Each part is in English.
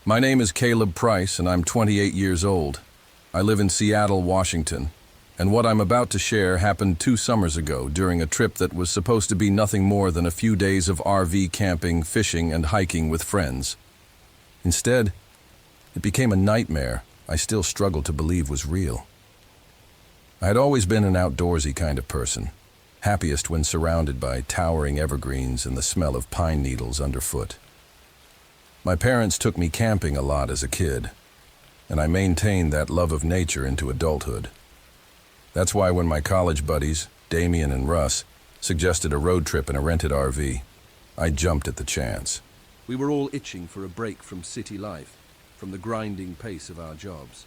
My name is Caleb Price, and I'm 28 years old. I live in Seattle, Washington, and what I'm about to share happened 2 summers ago during a trip that was supposed to be nothing more than a few days of RV camping, fishing, and hiking with friends. Instead, it became a nightmare I still struggle to believe was real. I had always been an outdoorsy kind of person, happiest when surrounded by towering evergreens and the smell of pine needles underfoot. My parents took me camping a lot as a kid, and I maintained that love of nature into adulthood. That's why when my college buddies, Damien and Russ, suggested a road trip in a rented RV, I jumped at the chance. We were all itching for a break from city life, from the grinding pace of our jobs.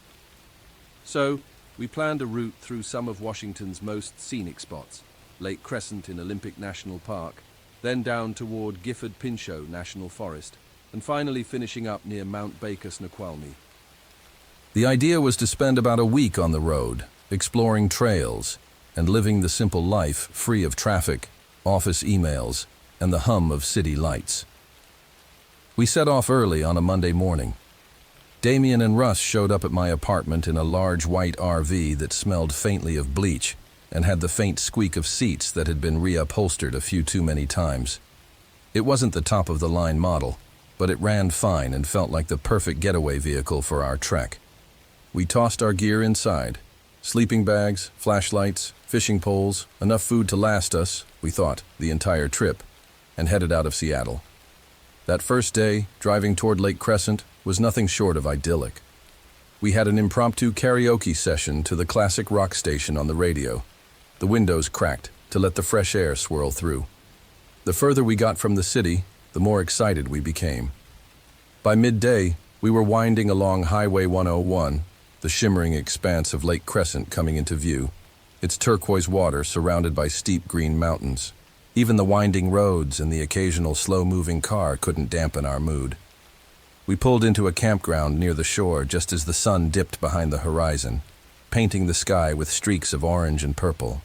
So, we planned a route through some of Washington's most scenic spots, Lake Crescent in Olympic National Park, then down toward Gifford-Pinchot National Forest, and finally finishing up near Mount Baker Snoqualmie. The idea was to spend about a week on the road, exploring trails, and living the simple life free of traffic, office emails, and the hum of city lights. We set off early on a Monday morning. Damien and Russ showed up at my apartment in a large white RV that smelled faintly of bleach and had the faint squeak of seats that had been reupholstered a few too many times. It wasn't the top-of-the-line model, but it ran fine and felt like the perfect getaway vehicle for our trek. We tossed our gear inside. Sleeping bags, flashlights, fishing poles, enough food to last us, we thought, the entire trip, and headed out of Seattle. That first day, driving toward Lake Crescent, was nothing short of idyllic. We had an impromptu karaoke session to the classic rock station on the radio. The windows cracked to let the fresh air swirl through. The further we got from the city, the more excited we became. By midday, we were winding along Highway 101, the shimmering expanse of Lake Crescent coming into view, its turquoise water surrounded by steep green mountains. Even the winding roads and the occasional slow-moving car couldn't dampen our mood. We pulled into a campground near the shore just as the sun dipped behind the horizon, painting the sky with streaks of orange and purple.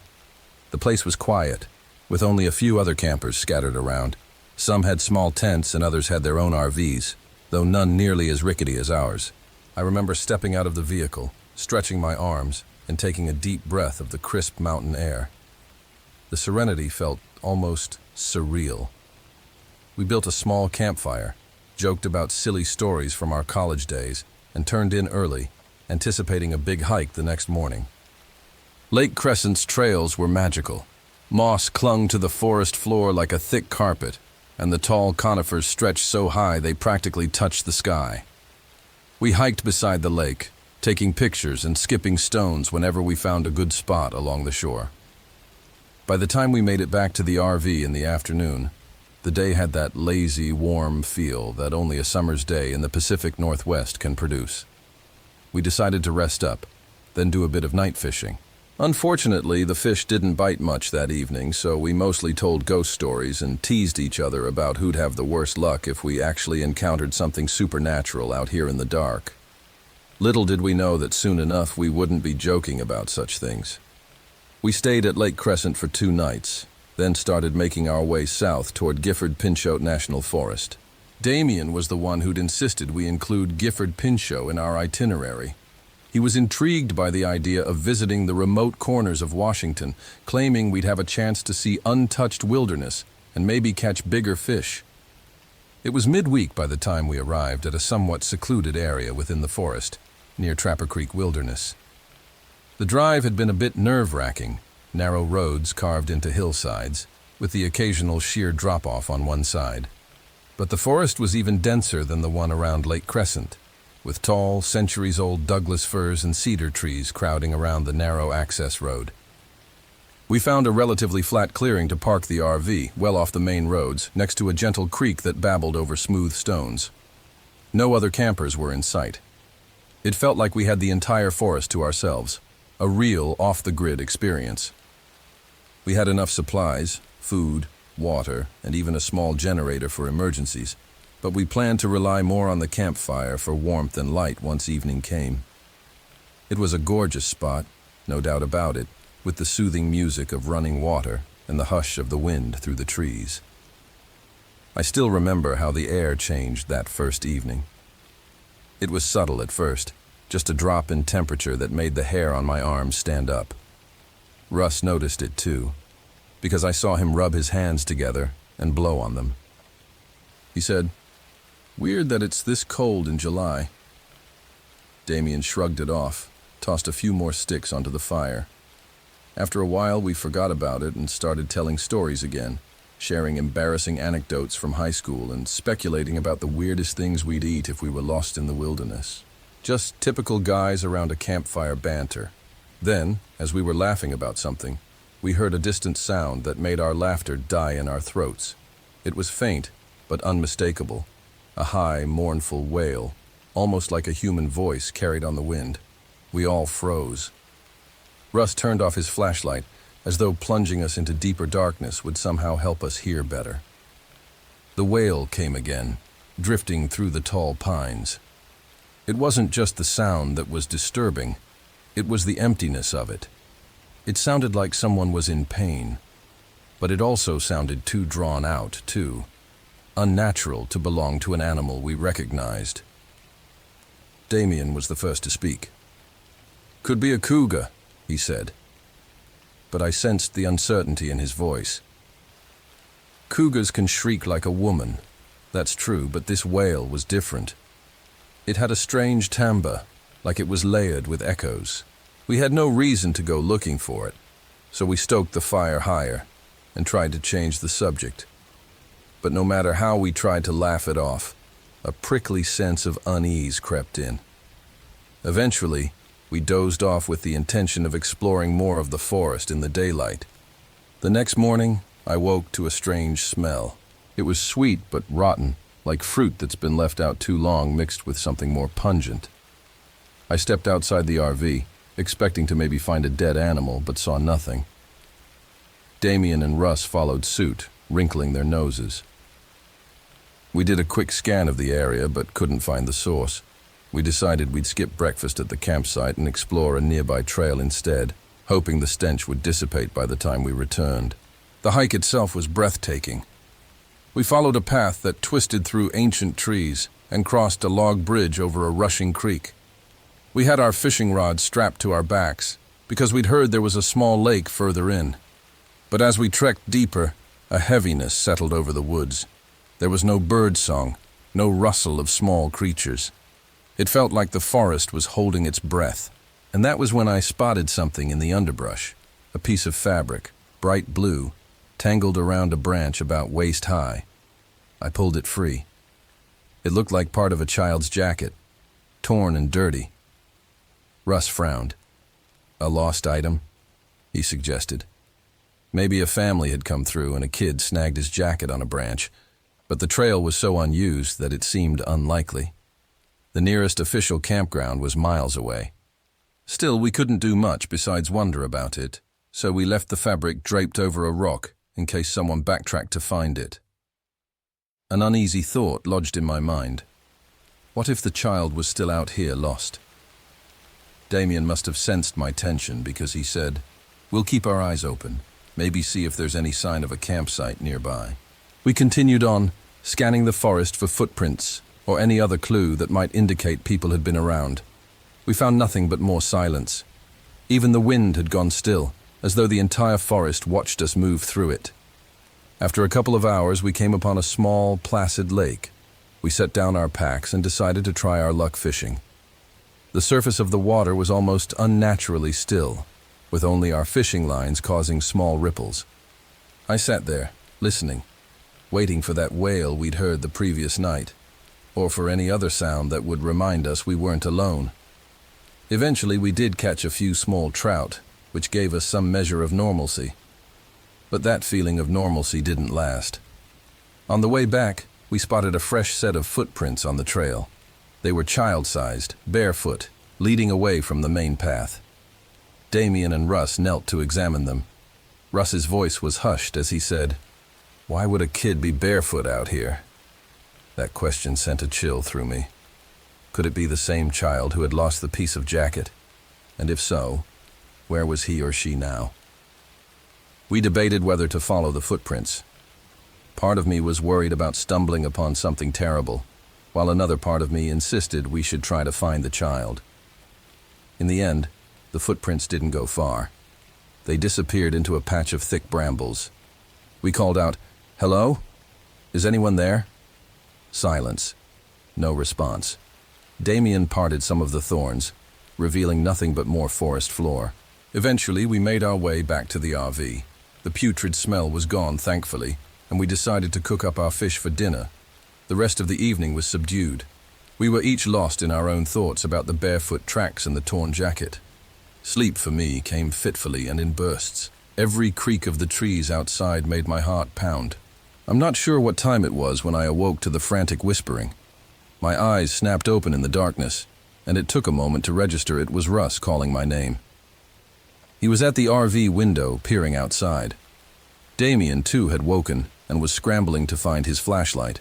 The place was quiet, with only a few other campers scattered around. Some had small tents and others had their own RVs, though none nearly as rickety as ours. I remember stepping out of the vehicle, stretching my arms, and taking a deep breath of the crisp mountain air. The serenity felt almost surreal. We built a small campfire, joked about silly stories from our college days, and turned in early, anticipating a big hike the next morning. Lake Crescent's trails were magical. Moss clung to the forest floor like a thick carpet, and the tall conifers stretched so high they practically touched the sky. We hiked beside the lake, taking pictures and skipping stones whenever we found a good spot along the shore. By the time we made it back to the RV in the afternoon, the day had that lazy, warm feel that only a summer's day in the Pacific Northwest can produce. We decided to rest up, then do a bit of night fishing. Unfortunately, the fish didn't bite much that evening, so we mostly told ghost stories and teased each other about who'd have the worst luck if we actually encountered something supernatural out here in the dark. Little did we know that soon enough we wouldn't be joking about such things. We stayed at Lake Crescent for 2 nights, then started making our way south toward Gifford-Pinchot National Forest. Damien was the one who'd insisted we include Gifford-Pinchot in our itinerary. He was intrigued by the idea of visiting the remote corners of Washington, claiming we'd have a chance to see untouched wilderness and maybe catch bigger fish. It was midweek by the time we arrived at a somewhat secluded area within the forest, near Trapper Creek Wilderness. The drive had been a bit nerve-wracking, narrow roads carved into hillsides, with the occasional sheer drop-off on one side. But the forest was even denser than the one around Lake Crescent, with tall, centuries-old Douglas firs and cedar trees crowding around the narrow access road. We found a relatively flat clearing to park the RV, well off the main roads, next to a gentle creek that babbled over smooth stones. No other campers were in sight. It felt like we had the entire forest to ourselves, a real off-the-grid experience. We had enough supplies, food, water, and even a small generator for emergencies, but we planned to rely more on the campfire for warmth and light once evening came. It was a gorgeous spot, no doubt about it, with the soothing music of running water and the hush of the wind through the trees. I still remember how the air changed that first evening. It was subtle at first, just a drop in temperature that made the hair on my arms stand up. Russ noticed it too, because I saw him rub his hands together and blow on them. He said, "Weird that it's this cold in July." Damien shrugged it off, tossed a few more sticks onto the fire. After a while, we forgot about it and started telling stories again, sharing embarrassing anecdotes from high school and speculating about the weirdest things we'd eat if we were lost in the wilderness. Just typical guys around a campfire banter. Then, as we were laughing about something, we heard a distant sound that made our laughter die in our throats. It was faint, but unmistakable. A high, mournful wail, almost like a human voice carried on the wind. We all froze. Russ turned off his flashlight, as though plunging us into deeper darkness would somehow help us hear better. The wail came again, drifting through the tall pines. It wasn't just the sound that was disturbing, it was the emptiness of it. It sounded like someone was in pain, but it also sounded too drawn out, too unnatural to belong to an animal we recognized. Damien was the first to speak. "Could be a cougar," he said. But I sensed the uncertainty in his voice. Cougars can shriek like a woman. That's true, but this wail was different. It had a strange timbre, like it was layered with echoes. We had no reason to go looking for it, so we stoked the fire higher and tried to change the subject. But no matter how we tried to laugh it off, a prickly sense of unease crept in. Eventually, we dozed off with the intention of exploring more of the forest in the daylight. The next morning, I woke to a strange smell. It was sweet but rotten, like fruit that's been left out too long mixed with something more pungent. I stepped outside the RV, expecting to maybe find a dead animal, but saw nothing. Damien and Russ followed suit, wrinkling their noses. We did a quick scan of the area, but couldn't find the source. We decided we'd skip breakfast at the campsite and explore a nearby trail instead, hoping the stench would dissipate by the time we returned. The hike itself was breathtaking. We followed a path that twisted through ancient trees and crossed a log bridge over a rushing creek. We had our fishing rods strapped to our backs because we'd heard there was a small lake further in. But as we trekked deeper, a heaviness settled over the woods. There was no bird song, no rustle of small creatures. It felt like the forest was holding its breath, and that was when I spotted something in the underbrush, a piece of fabric, bright blue, tangled around a branch about waist high. I pulled it free. It looked like part of a child's jacket, torn and dirty. Russ frowned. "A lost item?" he suggested. Maybe a family had come through and a kid snagged his jacket on a branch, but the trail was so unused that it seemed unlikely. The nearest official campground was miles away. Still, we couldn't do much besides wonder about it, so we left the fabric draped over a rock in case someone backtracked to find it. An uneasy thought lodged in my mind. What if the child was still out here lost? Damien must have sensed my tension because he said, "We'll keep our eyes open, maybe see if there's any sign of a campsite nearby." We continued on, scanning the forest for footprints or any other clue that might indicate people had been around. We found nothing but more silence. Even the wind had gone still, as though the entire forest watched us move through it. After a couple of hours, we came upon a small, placid lake. We set down our packs and decided to try our luck fishing. The surface of the water was almost unnaturally still, with only our fishing lines causing small ripples. I sat there, listening, waiting for that wail we'd heard the previous night, or for any other sound that would remind us we weren't alone. Eventually, we did catch a few small trout, which gave us some measure of normalcy. But that feeling of normalcy didn't last. On the way back, we spotted a fresh set of footprints on the trail. They were child-sized, barefoot, leading away from the main path. Damien and Russ knelt to examine them. Russ's voice was hushed as he said, "Why would a kid be barefoot out here?" That question sent a chill through me. Could it be the same child who had lost the piece of jacket? And if so, where was he or she now? We debated whether to follow the footprints. Part of me was worried about stumbling upon something terrible, while another part of me insisted we should try to find the child. In the end, the footprints didn't go far. They disappeared into a patch of thick brambles. We called out, "Hello? Is anyone there?" Silence. No response. Damien parted some of the thorns, revealing nothing but more forest floor. Eventually, we made our way back to the RV. The putrid smell was gone, thankfully, and we decided to cook up our fish for dinner. The rest of the evening was subdued. We were each lost in our own thoughts about the barefoot tracks and the torn jacket. Sleep for me came fitfully and in bursts. Every creak of the trees outside made my heart pound. I'm not sure what time it was when I awoke to the frantic whispering. My eyes snapped open in the darkness, and it took a moment to register it was Russ calling my name. He was at the RV window, peering outside. Damien, too, had woken and was scrambling to find his flashlight.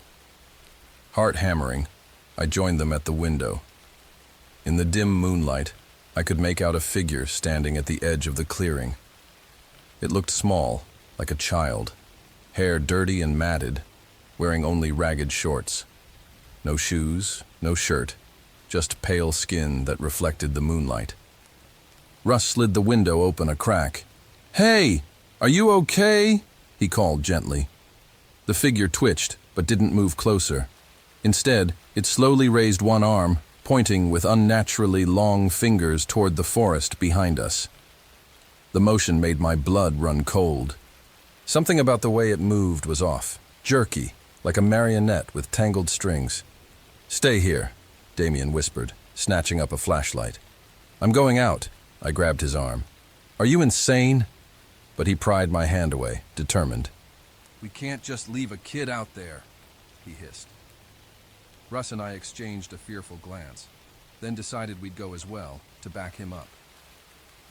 Heart hammering, I joined them at the window. In the dim moonlight, I could make out a figure standing at the edge of the clearing. It looked small, like a child, hair dirty and matted, wearing only ragged shorts. No shoes, no shirt, just pale skin that reflected the moonlight. Russ slid the window open a crack. "Hey, are you okay?" he called gently. The figure twitched, but didn't move closer. Instead, it slowly raised one arm, pointing with unnaturally long fingers toward the forest behind us. The motion made my blood run cold. Something about the way it moved was off, jerky, like a marionette with tangled strings. "Stay here," Damien whispered, snatching up a flashlight. "I'm going out." I grabbed his arm. "Are you insane?" But he pried my hand away, determined. "We can't just leave a kid out there," he hissed. Russ and I exchanged a fearful glance, then decided we'd go as well, to back him up.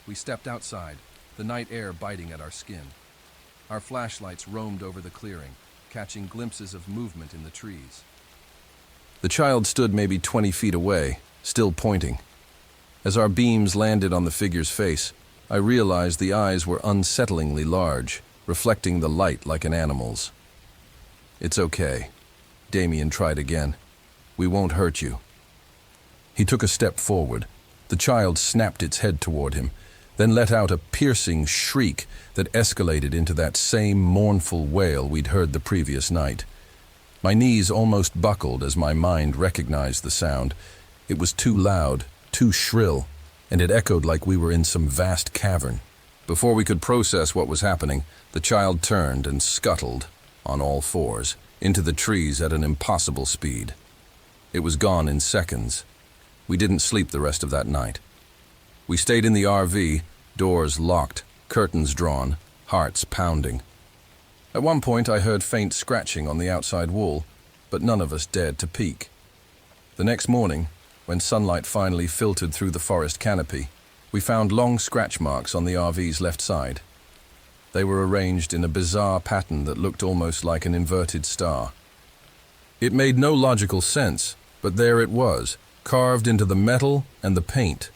We stepped outside, the night air biting at our skin. Our flashlights roamed over the clearing, catching glimpses of movement in the trees. The child stood maybe 20 feet away, still pointing. As our beams landed on the figure's face, I realized the eyes were unsettlingly large, reflecting the light like an animal's. "It's okay," Damien tried again. "We won't hurt you." He took a step forward. The child snapped its head toward him, then let out a piercing shriek that escalated into that same mournful wail we'd heard the previous night. My knees almost buckled as my mind recognized the sound. It was too loud, too shrill, and it echoed like we were in some vast cavern. Before we could process what was happening, the child turned and scuttled, on all fours, into the trees at an impossible speed. It was gone in seconds. We didn't sleep the rest of that night. We stayed in the RV, doors locked, curtains drawn, hearts pounding. At one point I heard faint scratching on the outside wall, but none of us dared to peek. The next morning, when sunlight finally filtered through the forest canopy, we found long scratch marks on the RV's left side. They were arranged in a bizarre pattern that looked almost like an inverted star. It made no logical sense, but there it was, carved into the metal and the paint.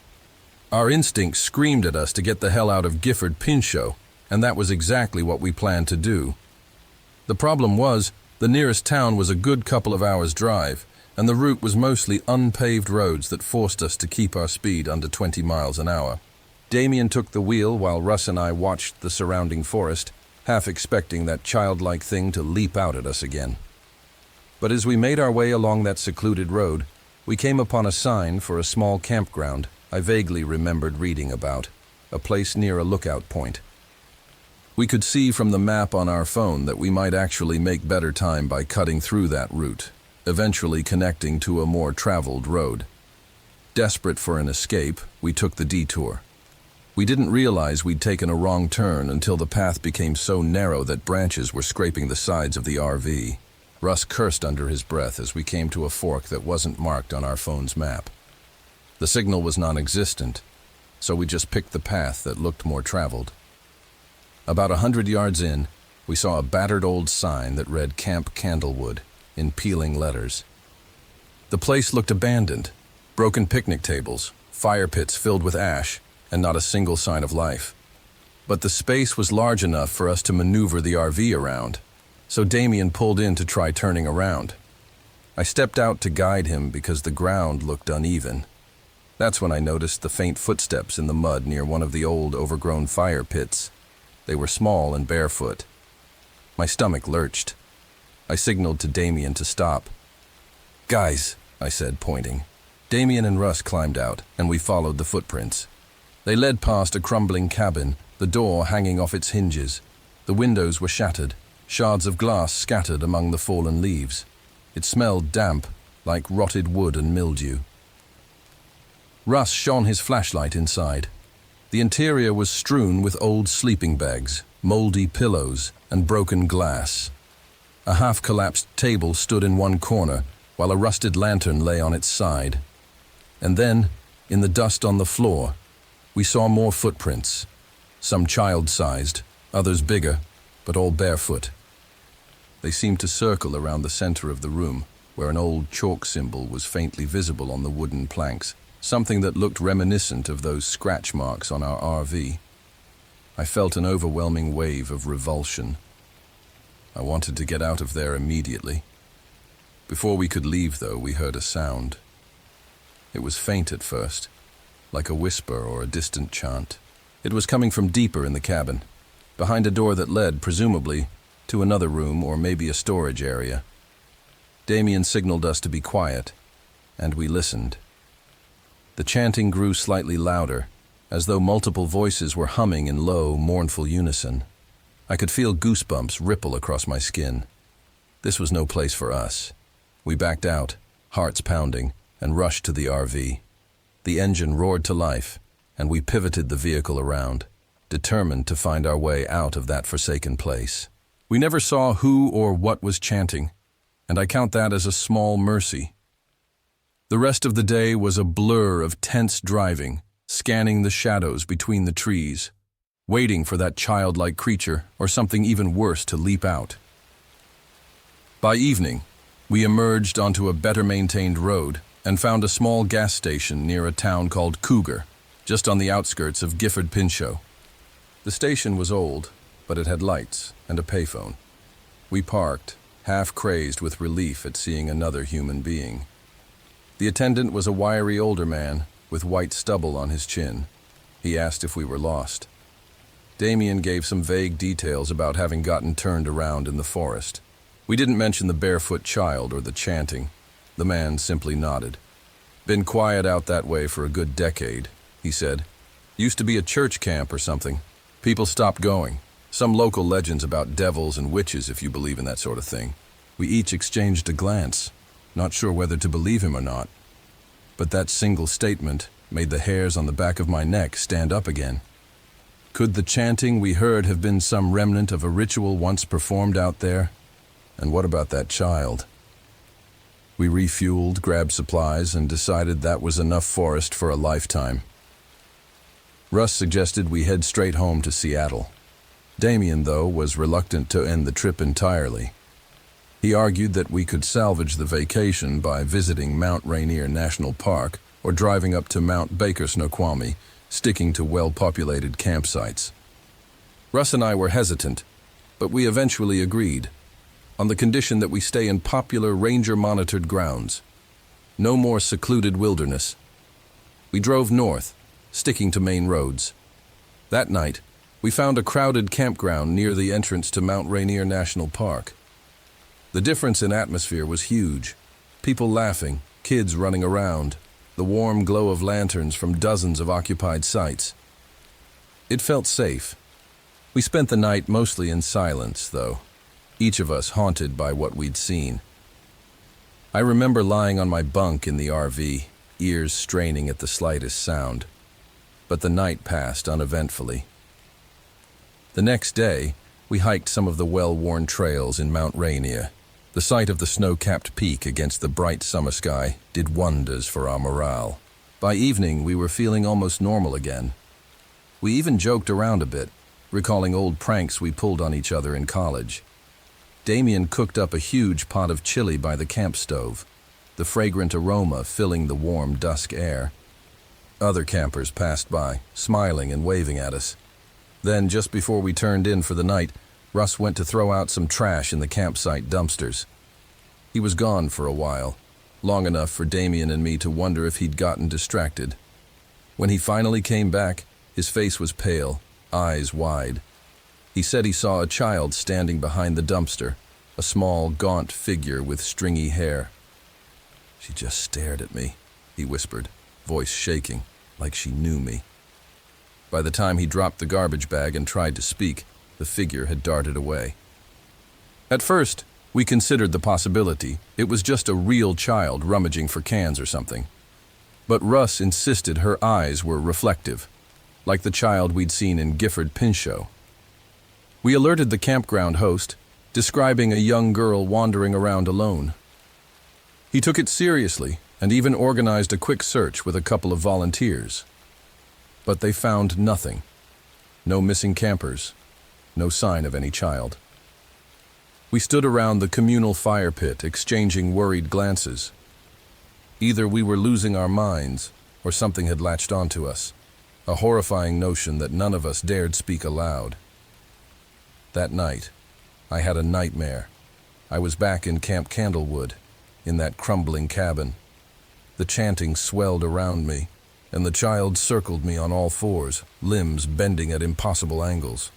Our instincts screamed at us to get the hell out of Gifford Pinchot, and that was exactly what we planned to do. The problem was, the nearest town was a good couple of hours' drive, and the route was mostly unpaved roads that forced us to keep our speed under 20 miles an hour. Damien took the wheel while Russ and I watched the surrounding forest, half expecting that childlike thing to leap out at us again. But as we made our way along that secluded road, we came upon a sign for a small campground I vaguely remembered reading about, a place near a lookout point. We could see from the map on our phone that we might actually make better time by cutting through that route, eventually connecting to a more traveled road. Desperate for an escape, we took the detour. We didn't realize we'd taken a wrong turn until the path became so narrow that branches were scraping the sides of the RV. Russ cursed under his breath as we came to a fork that wasn't marked on our phone's map. The signal was non-existent, so we just picked the path that looked more traveled. About 100 yards in, we saw a battered old sign that read Camp Candlewood in peeling letters. The place looked abandoned, broken picnic tables, fire pits filled with ash, and not a single sign of life. But the space was large enough for us to maneuver the RV around, so Damien pulled in to try turning around. I stepped out to guide him because the ground looked uneven. That's when I noticed the faint footsteps in the mud near one of the old overgrown fire pits. They were small and barefoot. My stomach lurched. I signaled to Damien to stop. "Guys," I said, pointing. Damien and Russ climbed out, and we followed the footprints. They led past a crumbling cabin, the door hanging off its hinges. The windows were shattered, shards of glass scattered among the fallen leaves. It smelled damp, like rotted wood and mildew. Russ shone his flashlight inside. The interior was strewn with old sleeping bags, moldy pillows, and broken glass. A half-collapsed table stood in one corner, while a rusted lantern lay on its side. And then, in the dust on the floor, we saw more footprints, some child-sized, others bigger, but all barefoot. They seemed to circle around the center of the room, where an old chalk symbol was faintly visible on the wooden planks, something that looked reminiscent of those scratch marks on our RV. I felt an overwhelming wave of revulsion. I wanted to get out of there immediately. Before we could leave, though, we heard a sound. It was faint at first, like a whisper or a distant chant. It was coming from deeper in the cabin, behind a door that led, presumably, to another room or maybe a storage area. Damien signaled us to be quiet, and we listened. The chanting grew slightly louder, as though multiple voices were humming in low, mournful unison. I could feel goosebumps ripple across my skin. This was no place for us. We backed out, hearts pounding, and rushed to the RV. The engine roared to life, and we pivoted the vehicle around, determined to find our way out of that forsaken place. We never saw who or what was chanting, and I count that as a small mercy. The rest of the day was a blur of tense driving, scanning the shadows between the trees, waiting for that childlike creature or something even worse to leap out. By evening, we emerged onto a better-maintained road and found a small gas station near a town called Cougar, just on the outskirts of Gifford-Pinchot. The station was old, but it had lights and a payphone. We parked, half crazed with relief at seeing another human being. The attendant was a wiry older man with white stubble on his chin. He asked if we were lost. Damien gave some vague details about having gotten turned around in the forest. We didn't mention the barefoot child or the chanting. The man simply nodded. "Been quiet out that way for a good decade," he said. "Used to be a church camp or something. People stopped going. Some local legends about devils and witches, if you believe in that sort of thing." We each exchanged a glance, not sure whether to believe him or not. But that single statement made the hairs on the back of my neck stand up again. Could the chanting we heard have been some remnant of a ritual once performed out there? And what about that child? We refueled, grabbed supplies, and decided that was enough forest for a lifetime. Russ suggested we head straight home to Seattle. Damien, though, was reluctant to end the trip entirely. He argued that we could salvage the vacation by visiting Mount Rainier National Park or driving up to Mount Baker Snoqualmie, sticking to well-populated campsites. Russ and I were hesitant, but we eventually agreed, on the condition that we stay in popular ranger-monitored grounds. No more secluded wilderness. We drove north, sticking to main roads. That night, we found a crowded campground near the entrance to Mount Rainier National Park. The difference in atmosphere was huge. People laughing, kids running around, the warm glow of lanterns from dozens of occupied sites. It felt safe. We spent the night mostly in silence, though, each of us haunted by what we'd seen. I remember lying on my bunk in the RV, ears straining at the slightest sound. But the night passed uneventfully. The next day, we hiked some of the well-worn trails in Mount Rainier. The sight of the snow-capped peak against the bright summer sky did wonders for our morale. By evening, we were feeling almost normal again. We even joked around a bit, recalling old pranks we pulled on each other in college. Damien cooked up a huge pot of chili by the camp stove, the fragrant aroma filling the warm dusk air. Other campers passed by, smiling and waving at us. Then, just before we turned in for the night, Russ went to throw out some trash in the campsite dumpsters. He was gone for a while, long enough for Damien and me to wonder if he'd gotten distracted. When he finally came back, his face was pale, eyes wide. He said he saw a child standing behind the dumpster, a small, gaunt figure with stringy hair. "She just stared at me," he whispered, voice shaking, like she knew me. By the time he dropped the garbage bag and tried to speak, the figure had darted away. At first, we considered the possibility it was just a real child rummaging for cans or something. But Russ insisted her eyes were reflective, like the child we'd seen in Gifford Pinchot. We alerted the campground host, describing a young girl wandering around alone. He took it seriously and even organized a quick search with a couple of volunteers. But they found nothing. No missing campers, no sign of any child. We stood around the communal fire pit, exchanging worried glances. Either we were losing our minds, or something had latched onto us, a horrifying notion that none of us dared speak aloud. That night, I had a nightmare. I was back in Camp Candlewood, in that crumbling cabin. The chanting swelled around me, and the child circled me on all fours, limbs bending at impossible angles.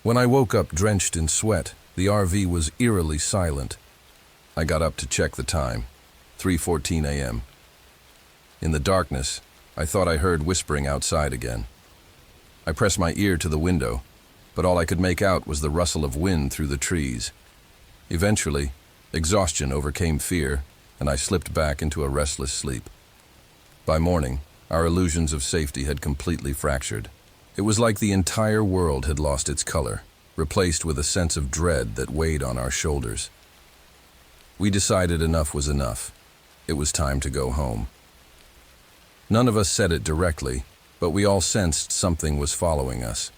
When I woke up drenched in sweat, the RV was eerily silent. I got up to check the time, 3:14 a.m. In the darkness, I thought I heard whispering outside again. I pressed my ear to the window, but all I could make out was the rustle of wind through the trees. Eventually, exhaustion overcame fear, and I slipped back into a restless sleep. By morning, our illusions of safety had completely fractured. It was like the entire world had lost its color, replaced with a sense of dread that weighed on our shoulders. We decided enough was enough. It was time to go home. None of us said it directly, but we all sensed something was following us.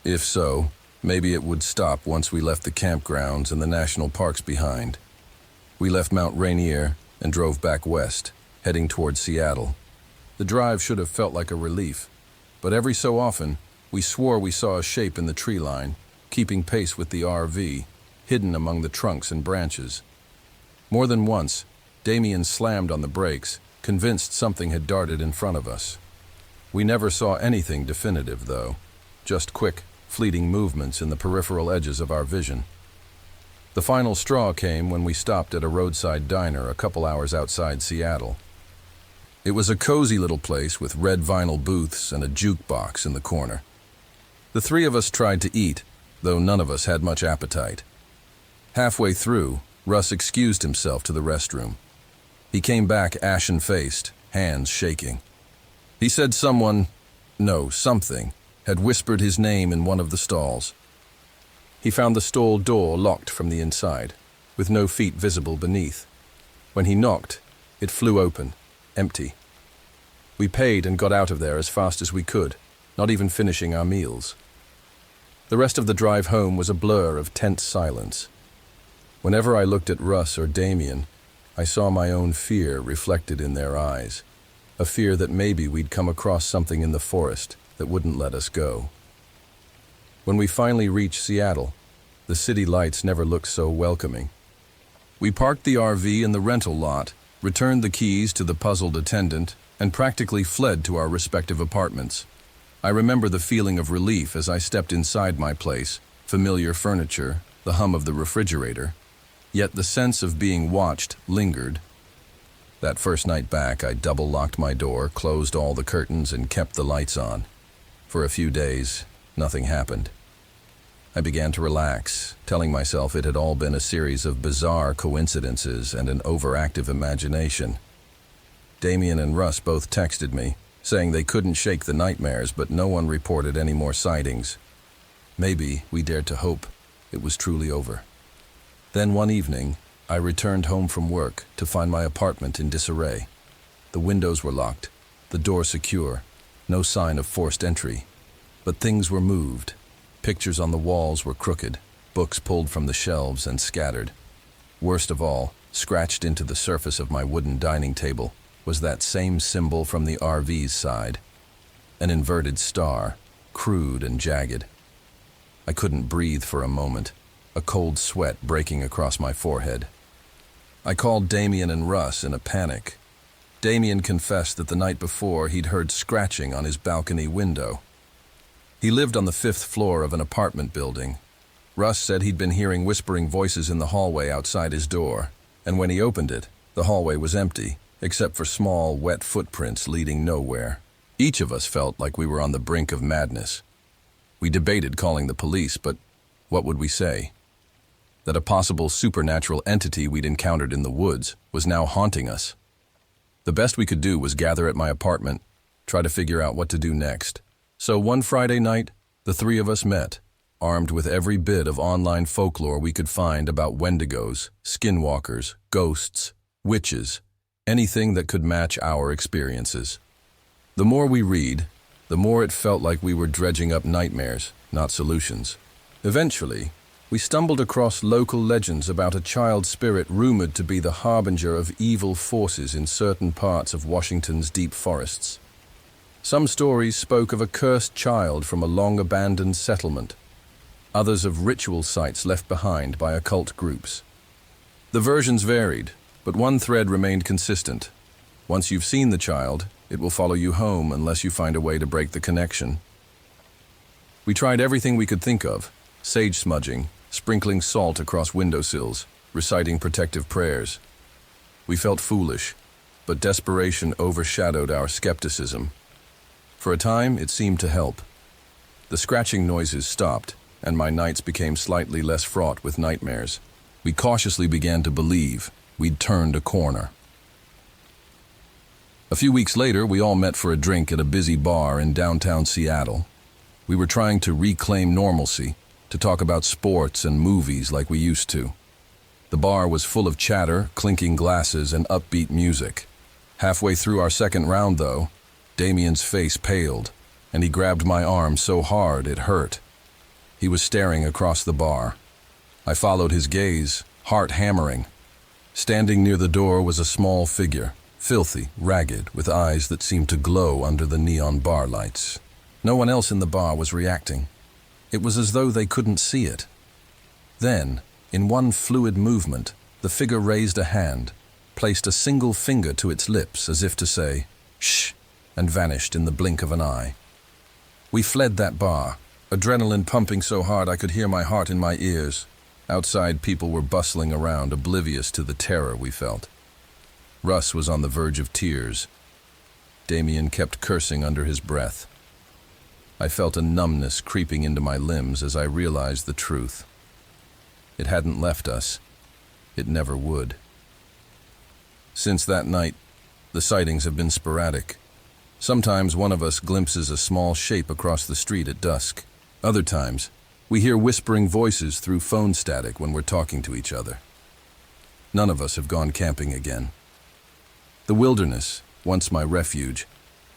If so, maybe it would stop once we left the campgrounds and the national parks behind. We left Mount Rainier and drove back west, heading toward Seattle. The drive should have felt like a relief, but every so often, we swore we saw a shape in the tree line, keeping pace with the RV, hidden among the trunks and branches. More than once, Damien slammed on the brakes, convinced something had darted in front of us. We never saw anything definitive, though, just quick, fleeting movements in the peripheral edges of our vision. The final straw came when we stopped at a roadside diner a couple hours outside Seattle. It was a cozy little place with red vinyl booths and a jukebox in the corner. The three of us tried to eat, though none of us had much appetite. Halfway through, Russ excused himself to the restroom. He came back ashen-faced, hands shaking. He said something, had whispered his name in one of the stalls. He found the stall door locked from the inside, with no feet visible beneath. When he knocked, it flew open, empty. We paid and got out of there as fast as we could, not even finishing our meals. The rest of the drive home was a blur of tense silence. Whenever I looked at Russ or Damien, I saw my own fear reflected in their eyes, a fear that maybe we'd come across something in the forest that wouldn't let us go. When we finally reached Seattle, the city lights never looked so welcoming. We parked the RV in the rental lot, returned the keys to the puzzled attendant, and practically fled to our respective apartments. I remember the feeling of relief as I stepped inside my place, familiar furniture, the hum of the refrigerator. Yet the sense of being watched lingered. That first night back, I double-locked my door, closed all the curtains, and kept the lights on. For a few days, nothing happened. I began to relax, telling myself it had all been a series of bizarre coincidences and an overactive imagination. Damien and Russ both texted me, saying they couldn't shake the nightmares, but no one reported any more sightings. Maybe we dared to hope it was truly over. Then one evening, I returned home from work to find my apartment in disarray. The windows were locked, the door secure, no sign of forced entry. But things were moved. Pictures on the walls were crooked, books pulled from the shelves and scattered. Worst of all, scratched into the surface of my wooden dining table, was that same symbol from the RV's side. An inverted star, crude and jagged. I couldn't breathe for a moment, a cold sweat breaking across my forehead. I called Damien and Russ in a panic. Damien confessed that the night before he'd heard scratching on his balcony window. He lived on the 5th floor of an apartment building. Russ said he'd been hearing whispering voices in the hallway outside his door, and when he opened it, the hallway was empty, except for small, wet footprints leading nowhere. Each of us felt like we were on the brink of madness. We debated calling the police, but what would we say? That a possible supernatural entity we'd encountered in the woods was now haunting us. The best we could do was gather at my apartment, try to figure out what to do next. So one Friday night, the 3 of us met, armed with every bit of online folklore we could find about wendigos, skinwalkers, ghosts, witches, anything that could match our experiences. The more we read, the more it felt like we were dredging up nightmares, not solutions. Eventually, we stumbled across local legends about a child spirit rumored to be the harbinger of evil forces in certain parts of Washington's deep forests. Some stories spoke of a cursed child from a long-abandoned settlement, others of ritual sites left behind by occult groups. The versions varied, but one thread remained consistent. Once you've seen the child, it will follow you home unless you find a way to break the connection. We tried everything we could think of: sage smudging, sprinkling salt across windowsills, reciting protective prayers. We felt foolish, but desperation overshadowed our skepticism. For a time, it seemed to help. The scratching noises stopped, and my nights became slightly less fraught with nightmares. We cautiously began to believe we'd turned a corner. A few weeks later, we all met for a drink at a busy bar in downtown Seattle. We were trying to reclaim normalcy, to talk about sports and movies like we used to. The bar was full of chatter, clinking glasses, and upbeat music. Halfway through our second round, though, Damien's face paled, and he grabbed my arm so hard it hurt. He was staring across the bar. I followed his gaze, heart hammering. Standing near the door was a small figure, filthy, ragged, with eyes that seemed to glow under the neon bar lights. No one else in the bar was reacting. It was as though they couldn't see it. Then, in one fluid movement, the figure raised a hand, placed a single finger to its lips as if to say, "Shh," and vanished in the blink of an eye. We fled that bar, adrenaline pumping so hard I could hear my heart in my ears. Outside, people were bustling around, oblivious to the terror we felt. Russ was on the verge of tears. Damien kept cursing under his breath. I felt a numbness creeping into my limbs as I realized the truth. It hadn't left us. It never would. Since that night, the sightings have been sporadic. Sometimes one of us glimpses a small shape across the street at dusk. Other times, we hear whispering voices through phone static when we're talking to each other. None of us have gone camping again. The wilderness, once my refuge,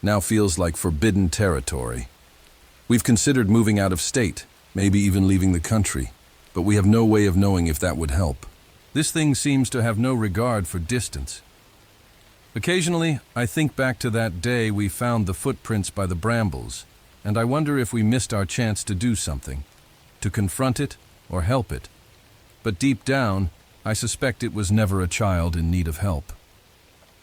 now feels like forbidden territory. We've considered moving out of state, maybe even leaving the country, but we have no way of knowing if that would help. This thing seems to have no regard for distance. Occasionally, I think back to that day we found the footprints by the brambles, and I wonder if we missed our chance to do something, to confront it or help it. But deep down, I suspect it was never a child in need of help.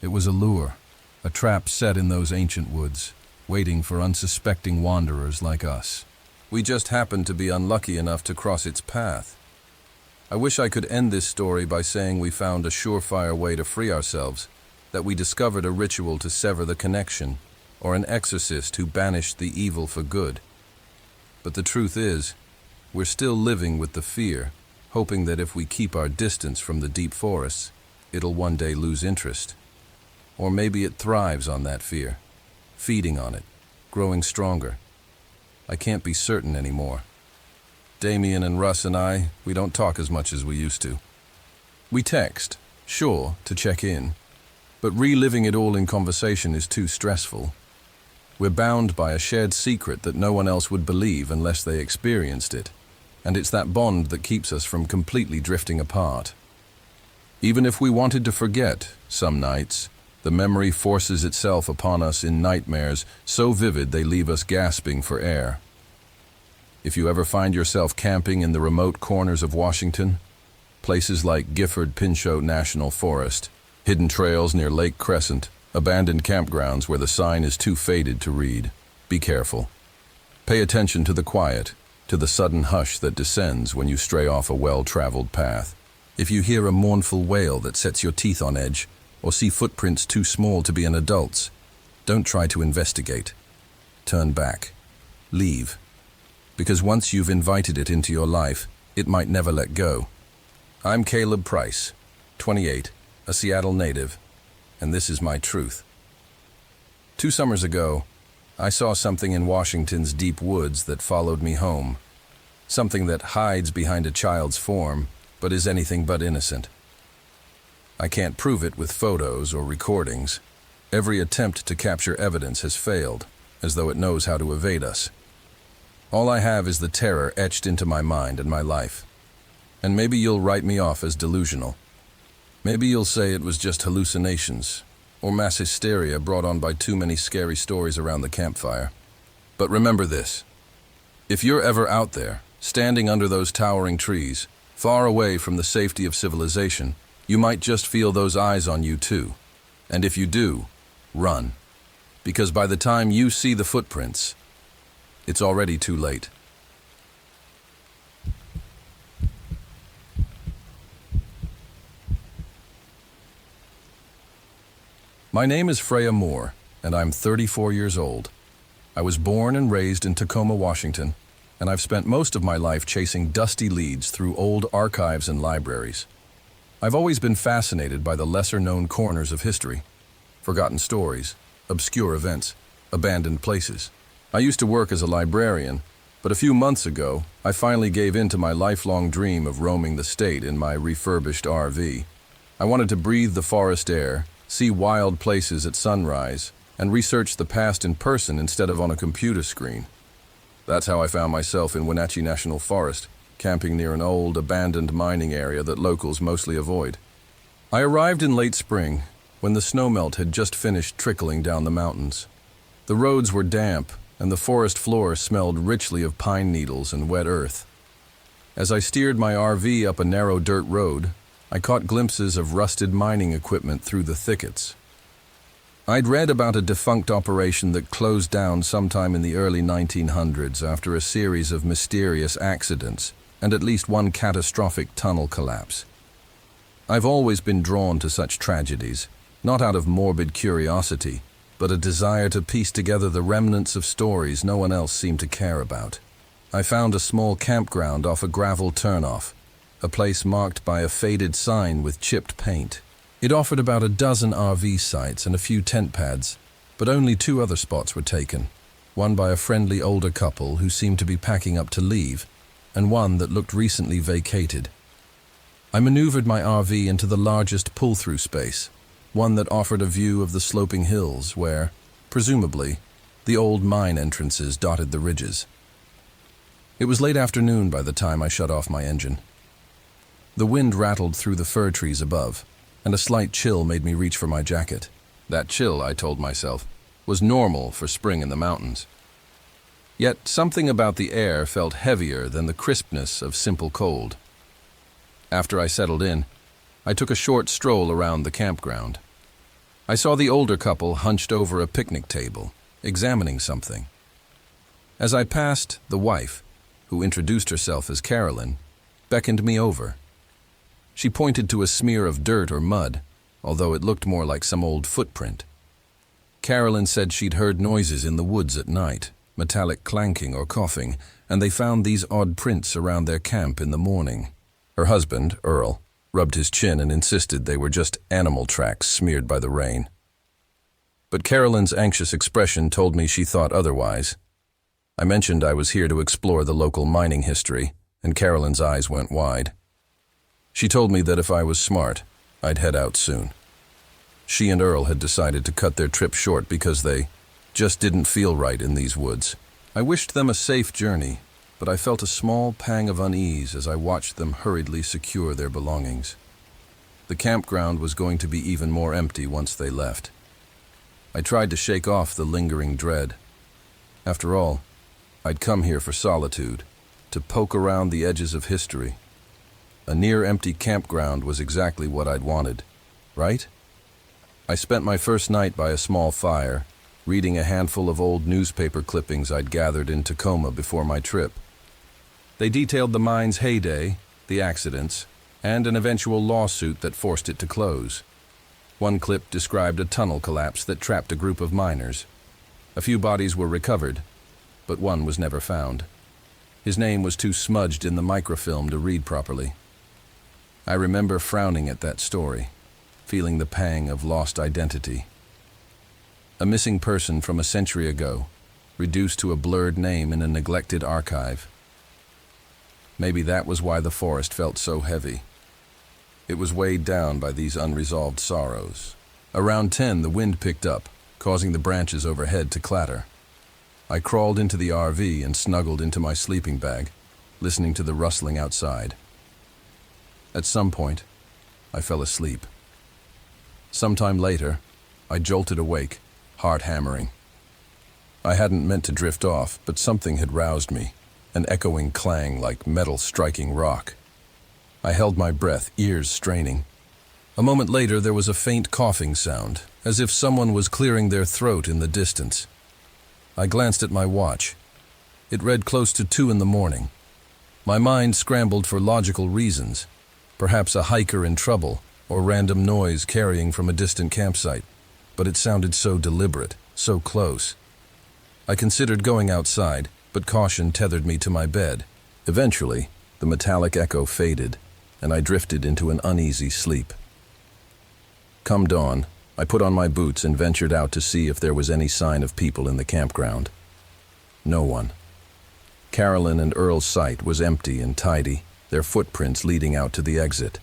It was a lure, a trap set in those ancient woods, waiting for unsuspecting wanderers like us. We just happened to be unlucky enough to cross its path. I wish I could end this story by saying we found a surefire way to free ourselves, that we discovered a ritual to sever the connection, or an exorcist who banished the evil for good. But the truth is, we're still living with the fear, hoping that if we keep our distance from the deep forests, it'll one day lose interest. Or maybe it thrives on that fear, feeding on it, growing stronger. I can't be certain anymore. Damien and Russ and I, we don't talk as much as we used to. We text, sure, to check in, but reliving it all in conversation is too stressful. We're bound by a shared secret that no one else would believe unless they experienced it, and it's that bond that keeps us from completely drifting apart. Even if we wanted to forget, some nights, the memory forces itself upon us in nightmares so vivid they leave us gasping for air. If you ever find yourself camping in the remote corners of Washington, Places like Gifford Pinchot National Forest, hidden trails near Lake Crescent, abandoned campgrounds where the sign is too faded to read. Be careful. Pay attention to the quiet, to the sudden hush that descends when you stray off a well-traveled path. If you hear a mournful wail that sets your teeth on edge, or see footprints too small to be an adult's, don't try to investigate. Turn back. Leave. Because once you've invited it into your life, it might never let go. I'm Caleb Price, 28, a Seattle native, and this is my truth. 2 summers ago, I saw something in Washington's deep woods that followed me home. Something that hides behind a child's form, but is anything but innocent. I can't prove it with photos or recordings. Every attempt to capture evidence has failed, as though it knows how to evade us. All I have is the terror etched into my mind and my life. And maybe you'll write me off as delusional. Maybe you'll say it was just hallucinations, or mass hysteria brought on by too many scary stories around the campfire. But remember this. If you're ever out there, standing under those towering trees, far away from the safety of civilization, you might just feel those eyes on you too. And if you do, run. Because by the time you see the footprints, it's already too late. My name is Freya Moore, and I'm 34 years old. I was born and raised in Tacoma, Washington, and I've spent most of my life chasing dusty leads through old archives and libraries. I've always been fascinated by the lesser-known corners of history, forgotten stories, obscure events, abandoned places. I used to work as a librarian, but a few months ago, I finally gave in to my lifelong dream of roaming the state in my refurbished RV. I wanted to breathe the forest air, see wild places at sunrise, and research the past in person instead of on a computer screen. That's how I found myself in Wenatchee National Forest, camping near an old, abandoned mining area that locals mostly avoid. I arrived in late spring, when the snowmelt had just finished trickling down the mountains. The roads were damp, and the forest floor smelled richly of pine needles and wet earth. As I steered my RV up a narrow dirt road, I caught glimpses of rusted mining equipment through the thickets. I'd read about a defunct operation that closed down sometime in the early 1900s after a series of mysterious accidents and at least one catastrophic tunnel collapse. I've always been drawn to such tragedies, not out of morbid curiosity, but a desire to piece together the remnants of stories no one else seemed to care about. I found a small campground off a gravel turnoff, a place marked by a faded sign with chipped paint. It offered about a dozen RV sites and a few tent pads, but only 2 other spots were taken, one by a friendly older couple who seemed to be packing up to leave, and one that looked recently vacated. I maneuvered my RV into the largest pull-through space, one that offered a view of the sloping hills where, presumably, the old mine entrances dotted the ridges. It was late afternoon by the time I shut off my engine. The wind rattled through the fir trees above, and a slight chill made me reach for my jacket. That chill, I told myself, was normal for spring in the mountains. Yet something about the air felt heavier than the crispness of simple cold. After I settled in, I took a short stroll around the campground. I saw the older couple hunched over a picnic table, examining something. As I passed, the wife, who introduced herself as Carolyn, beckoned me over. She pointed to a smear of dirt or mud, although it looked more like some old footprint. Carolyn said she'd heard noises in the woods at night, metallic clanking or coughing, and they found these odd prints around their camp in the morning. Her husband, Earl, rubbed his chin and insisted they were just animal tracks smeared by the rain. But Carolyn's anxious expression told me she thought otherwise. I mentioned I was here to explore the local mining history, and Carolyn's eyes went wide. She told me that if I was smart, I'd head out soon. She and Earl had decided to cut their trip short because they just didn't feel right in these woods. I wished them a safe journey, but I felt a small pang of unease as I watched them hurriedly secure their belongings. The campground was going to be even more empty once they left. I tried to shake off the lingering dread. After all, I'd come here for solitude, to poke around the edges of history. A near-empty campground was exactly what I'd wanted, right? I spent my first night by a small fire, reading a handful of old newspaper clippings I'd gathered in Tacoma before my trip. They detailed the mine's heyday, the accidents, and an eventual lawsuit that forced it to close. One clip described a tunnel collapse that trapped a group of miners. A few bodies were recovered, but one was never found. His name was too smudged in the microfilm to read properly. I remember frowning at that story, feeling the pang of lost identity. A missing person from a century ago, reduced to a blurred name in a neglected archive. Maybe that was why the forest felt so heavy. It was weighed down by these unresolved sorrows. Around 10, the wind picked up, causing the branches overhead to clatter. I crawled into the RV and snuggled into my sleeping bag, listening to the rustling outside. At some point, I fell asleep. Sometime later, I jolted awake, heart hammering. I hadn't meant to drift off, but something had roused me, an echoing clang like metal striking rock. I held my breath, ears straining. A moment later, there was a faint coughing sound, as if someone was clearing their throat in the distance. I glanced at my watch. It read close to 2 in the morning. My mind scrambled for logical reasons, perhaps a hiker in trouble or random noise carrying from a distant campsite, but it sounded so deliberate, so close. I considered going outside, but caution tethered me to my bed. Eventually, the metallic echo faded, and I drifted into an uneasy sleep. Come dawn, I put on my boots and ventured out to see if there was any sign of people in the campground. No one. Carolyn and Earl's site was empty and tidy, their footprints leading out to the exit.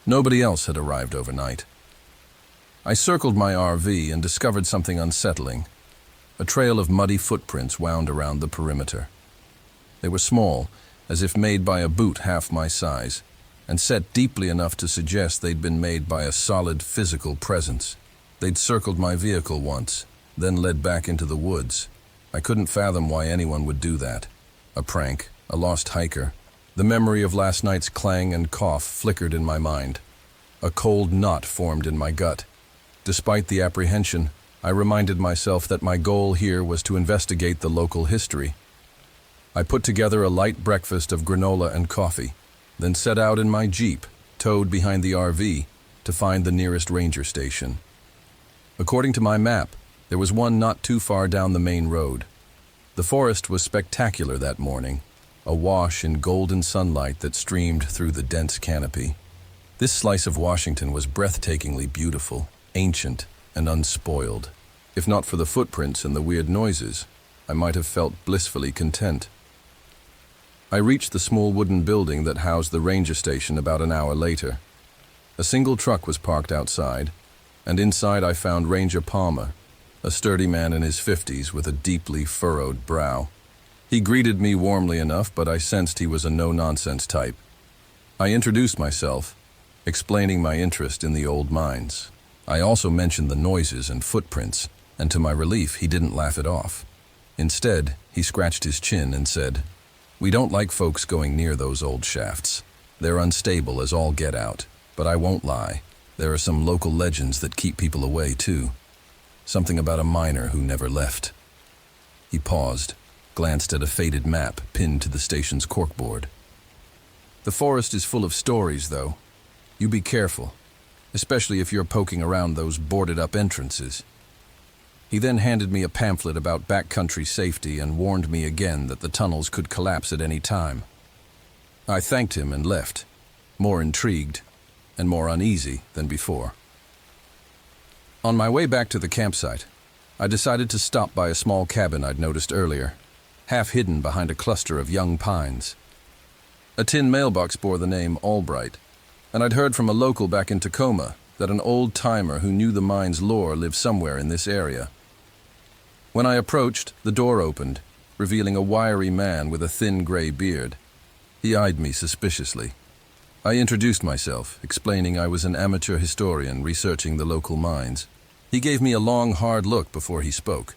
Nobody else had arrived overnight. I circled my RV and discovered something unsettling. A trail of muddy footprints wound around the perimeter. They were small, as if made by a boot half my size, and set deeply enough to suggest they'd been made by a solid physical presence. They'd circled my vehicle once, then led back into the woods. I couldn't fathom why anyone would do that. A prank, a lost hiker. The memory of last night's clang and cough flickered in my mind. A cold knot formed in my gut. Despite the apprehension, I reminded myself that my goal here was to investigate the local history. I put together a light breakfast of granola and coffee, then set out in my Jeep, towed behind the RV, to find the nearest ranger station. According to my map, there was one not too far down the main road. The forest was spectacular that morning, awash in golden sunlight that streamed through the dense canopy. This slice of Washington was breathtakingly beautiful, ancient, and unspoiled. If not for the footprints and the weird noises, I might have felt blissfully content. I reached the small wooden building that housed the ranger station about an hour later. A single truck was parked outside, and inside I found Ranger Palmer, a sturdy man in his 50s with a deeply furrowed brow. He greeted me warmly enough, but I sensed he was a no-nonsense type. I introduced myself, explaining my interest in the old mines. I also mentioned the noises and footprints, and to my relief, he didn't laugh it off. Instead, he scratched his chin and said, "We don't like folks going near those old shafts. They're unstable as all get out, but I won't lie. There are some local legends that keep people away, too. Something about a miner who never left." He paused, glanced at a faded map pinned to the station's corkboard. "The forest is full of stories, though. You be careful, especially if you're poking around those boarded-up entrances." He then handed me a pamphlet about backcountry safety and warned me again that the tunnels could collapse at any time. I thanked him and left, more intrigued and more uneasy than before. On my way back to the campsite, I decided to stop by a small cabin I'd noticed earlier, half hidden behind a cluster of young pines. A tin mailbox bore the name Albright, and I'd heard from a local back in Tacoma that an old-timer who knew the mine's lore lived somewhere in this area. When I approached, the door opened, revealing a wiry man with a thin gray beard. He eyed me suspiciously. I introduced myself, explaining I was an amateur historian researching the local mines. He gave me a long, hard look before he spoke.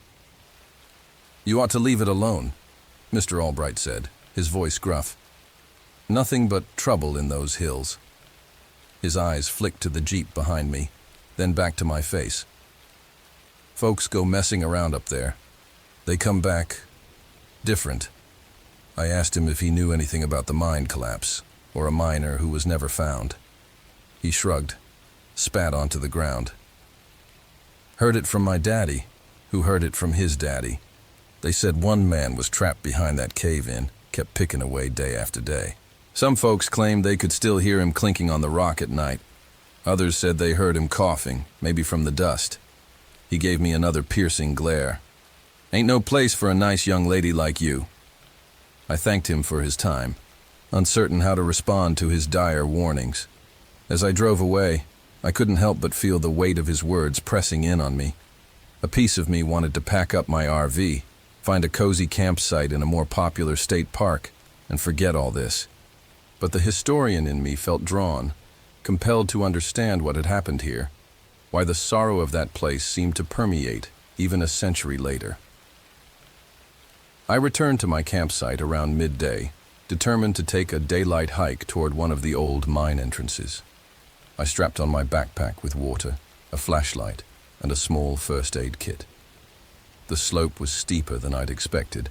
"You ought to leave it alone," Mr. Albright said, his voice gruff. Nothing but trouble in those hills. His eyes flicked to the jeep behind me, then back to my face. Folks go messing around up there. They come back different. I asked him if he knew anything about the mine collapse, or a miner who was never found. He shrugged, spat onto the ground. Heard it from my daddy, who heard it from his daddy. They said one man was trapped behind that cave-in, kept picking away day after day. Some folks claimed they could still hear him clinking on the rock at night. Others said they heard him coughing, maybe from the dust. He gave me another piercing glare. Ain't no place for a nice young lady like you. I thanked him for his time, uncertain how to respond to his dire warnings. As I drove away, I couldn't help but feel the weight of his words pressing in on me. A piece of me wanted to pack up my RV, find a cozy campsite in a more popular state park, and forget all this. But the historian in me felt drawn, compelled to understand what had happened here, why the sorrow of that place seemed to permeate even a century later. I returned to my campsite around midday, determined to take a daylight hike toward one of the old mine entrances. I strapped on my backpack with water, a flashlight, and a small first aid kit. The slope was steeper than I'd expected,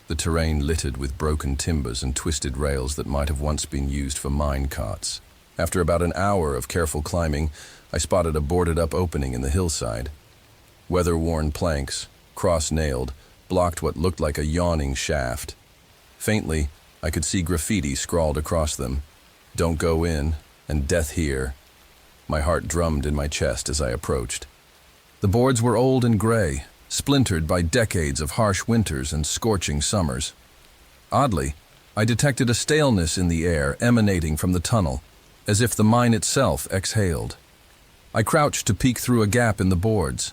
the terrain littered with broken timbers and twisted rails that might have once been used for mine carts. After about an hour of careful climbing, I spotted a boarded-up opening in the hillside. Weather-worn planks, cross-nailed, blocked what looked like a yawning shaft. Faintly, I could see graffiti scrawled across them. "Don't go in," and "Death here." My heart drummed in my chest as I approached. The boards were old and gray, splintered by decades of harsh winters and scorching summers. Oddly, I detected a staleness in the air emanating from the tunnel, as if the mine itself exhaled. I crouched to peek through a gap in the boards.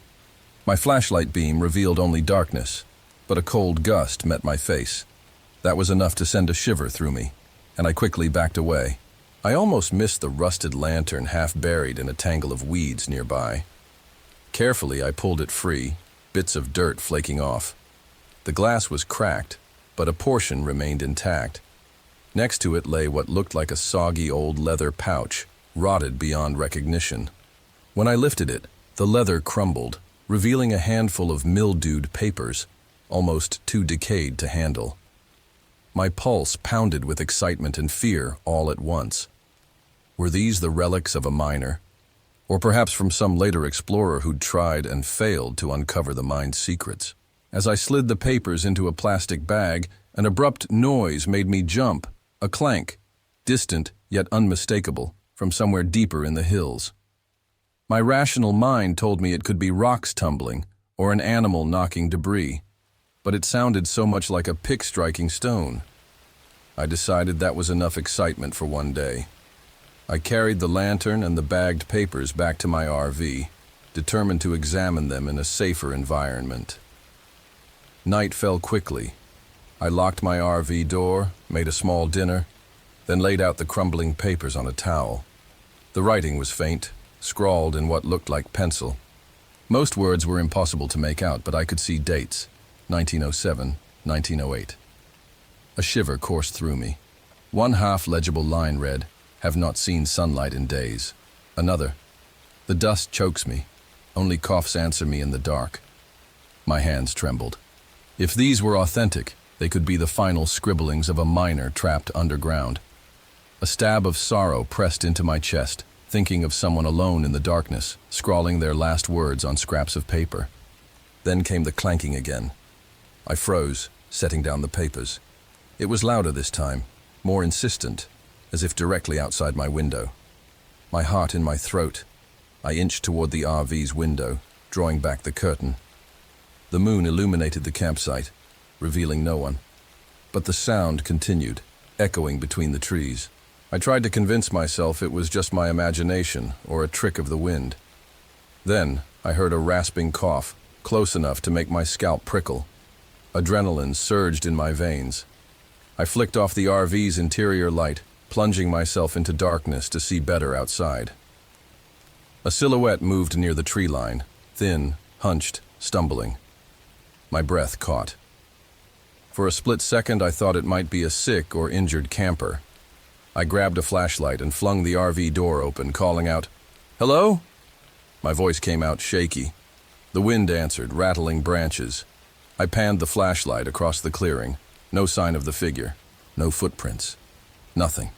My flashlight beam revealed only darkness, but a cold gust met my face. That was enough to send a shiver through me, and I quickly backed away. I almost missed the rusted lantern half buried in a tangle of weeds nearby. Carefully, I pulled it free, bits of dirt flaking off. The glass was cracked, but a portion remained intact. Next to it lay what looked like a soggy old leather pouch, rotted beyond recognition. When I lifted it, the leather crumbled, revealing a handful of mildewed papers, almost too decayed to handle. My pulse pounded with excitement and fear all at once. Were these the relics of a miner? Or perhaps from some later explorer who'd tried and failed to uncover the mine's secrets? As I slid the papers into a plastic bag, an abrupt noise made me jump, a clank, distant yet unmistakable, from somewhere deeper in the hills. My rational mind told me it could be rocks tumbling or an animal knocking debris, but it sounded so much like a pick striking stone. I decided that was enough excitement for one day. I carried the lantern and the bagged papers back to my RV, determined to examine them in a safer environment. Night fell quickly. I locked my RV door, made a small dinner, then laid out the crumbling papers on a towel. The writing was faint, scrawled in what looked like pencil. Most words were impossible to make out, but I could see dates: 1907, 1908. A shiver coursed through me. One half-legible line read, "Have not seen sunlight in days." Another, "The dust chokes me. Only coughs answer me in the dark." My hands trembled. If these were authentic, they could be the final scribblings of a miner trapped underground. A stab of sorrow pressed into my chest, thinking of someone alone in the darkness, scrawling their last words on scraps of paper. Then came the clanking again. I froze, setting down the papers. It was louder this time, more insistent, as if directly outside my window. My heart in my throat, I inched toward the RV's window, drawing back the curtain. The moon illuminated the campsite, revealing no one. But the sound continued, echoing between the trees. I tried to convince myself it was just my imagination or a trick of the wind. Then I heard a rasping cough, close enough to make my scalp prickle. Adrenaline surged in my veins. I flicked off the RV's interior light, plunging myself into darkness to see better outside. A silhouette moved near the tree line, thin, hunched, stumbling. My breath caught. For a split second, I thought it might be a sick or injured camper. I grabbed a flashlight and flung the RV door open, calling out, "Hello?" My voice came out shaky. The wind answered, rattling branches. I panned the flashlight across the clearing. No sign of the figure. No footprints. Nothing.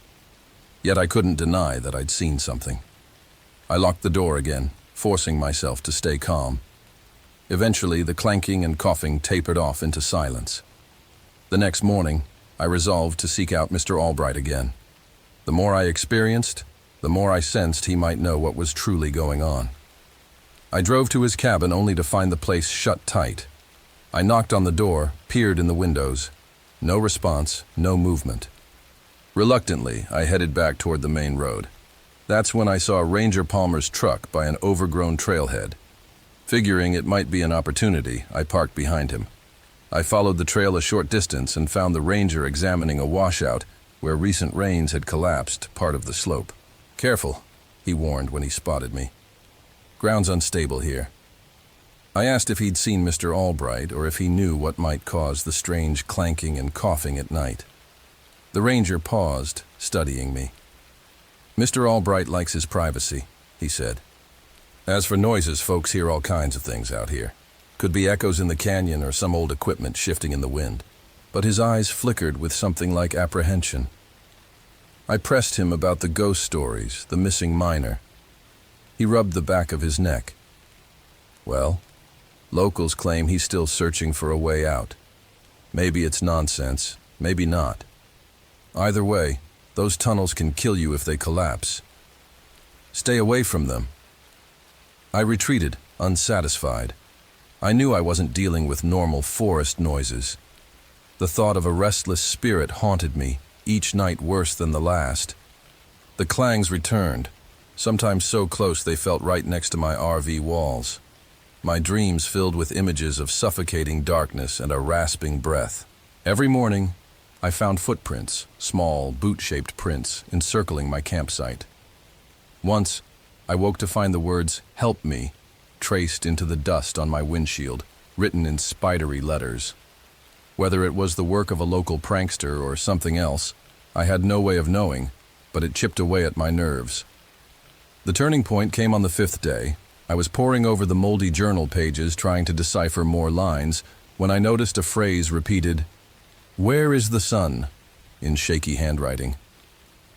Yet I couldn't deny that I'd seen something. I locked the door again, forcing myself to stay calm. Eventually, the clanking and coughing tapered off into silence. The next morning, I resolved to seek out Mr. Albright again. The more I experienced, the more I sensed he might know what was truly going on. I drove to his cabin only to find the place shut tight. I knocked on the door, peered in the windows. No response, no movement. Reluctantly, I headed back toward the main road. That's when I saw Ranger Palmer's truck by an overgrown trailhead. Figuring it might be an opportunity, I parked behind him. I followed the trail a short distance and found the ranger examining a washout where recent rains had collapsed part of the slope. "Careful," he warned when he spotted me. "Ground's unstable here." I asked if he'd seen Mr. Albright or if he knew what might cause the strange clanking and coughing at night. The ranger paused, studying me. "Mr. Albright likes his privacy," he said. "As for noises, folks hear all kinds of things out here. Could be echoes in the canyon or some old equipment shifting in the wind." But his eyes flickered with something like apprehension. I pressed him about the ghost stories, the missing miner. He rubbed the back of his neck. "Well, locals claim he's still searching for a way out. Maybe it's nonsense, maybe not. Either way, those tunnels can kill you if they collapse. Stay away from them." I retreated, unsatisfied. I knew I wasn't dealing with normal forest noises. The thought of a restless spirit haunted me, each night worse than the last. The clangs returned, sometimes so close they felt right next to my RV walls. My dreams filled with images of suffocating darkness and a rasping breath. Every morning, I found footprints, small, boot-shaped prints, encircling my campsite. Once, I woke to find the words, "Help me," traced into the dust on my windshield, written in spidery letters. Whether it was the work of a local prankster or something else, I had no way of knowing, but it chipped away at my nerves. The turning point came on the 5th day. I was poring over the moldy journal pages trying to decipher more lines when I noticed a phrase repeated, "Where is the sun?" in shaky handwriting.